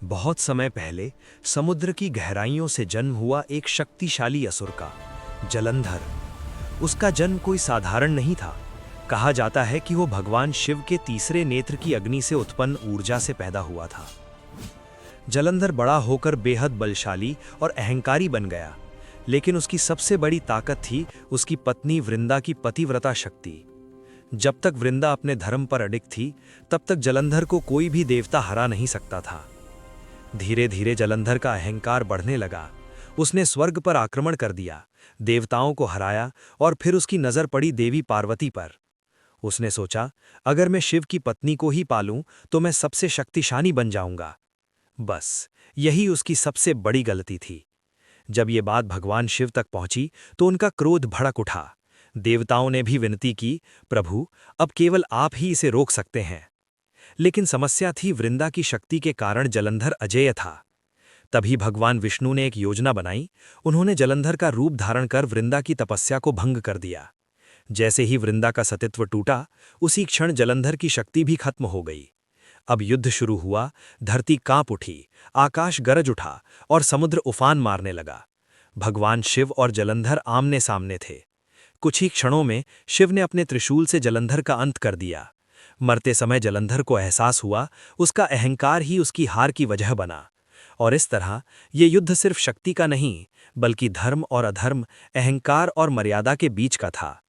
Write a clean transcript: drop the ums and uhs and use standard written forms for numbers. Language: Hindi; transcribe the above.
बहुत समय पहले समुद्र की गहराइयों से जन्म हुआ एक शक्तिशाली असुर का, जलंधर। उसका जन्म कोई साधारण नहीं था। कहा जाता है कि वो भगवान शिव के तीसरे नेत्र की अग्नि से उत्पन्न ऊर्जा से पैदा हुआ था। जलंधर बड़ा होकर बेहद बलशाली और अहंकारी बन गया, लेकिन उसकी सबसे बड़ी ताकत थी उसकी पत्नी वृंदा की पतिव्रता शक्ति। जब तक वृंदा अपने धर्म पर अडिग थी, तब तक जलंधर को कोई भी देवता हरा नहीं सकता था। धीरे धीरे जलंधर का अहंकार बढ़ने लगा। उसने स्वर्ग पर आक्रमण कर दिया, देवताओं को हराया और फिर उसकी नजर पड़ी देवी पार्वती पर। उसने सोचा, अगर मैं शिव की पत्नी को ही पालूं तो मैं सबसे शक्तिशाली बन जाऊंगा। बस यही उसकी सबसे बड़ी गलती थी। जब ये बात भगवान शिव तक पहुंची तो उनका क्रोध भड़क उठा। देवताओं ने भी विनती की, प्रभु, अब केवल आप ही इसे रोक सकते हैं। लेकिन समस्या थी, वृंदा की शक्ति के कारण जलंधर अजेय था। तभी भगवान विष्णु ने एक योजना बनाई। उन्होंने जलंधर का रूप धारण कर वृंदा की तपस्या को भंग कर दिया। जैसे ही वृंदा का सतित्व टूटा, उसी क्षण जलंधर की शक्ति भी खत्म हो गई। अब युद्ध शुरू हुआ। धरती कांप उठी, आकाश गरज उठा और समुद्र उफान मारने लगा। भगवान शिव और जलंधर आमने सामने थे। कुछ ही क्षणों में शिव ने अपने त्रिशूल से जलंधर का अंत कर दिया। मरते समय जलंधर को एहसास हुआ, उसका अहंकार ही उसकी हार की वजह बना। और इस तरह ये युद्ध सिर्फ शक्ति का नहीं, बल्कि धर्म और अधर्म, अहंकार और मर्यादा के बीच का था।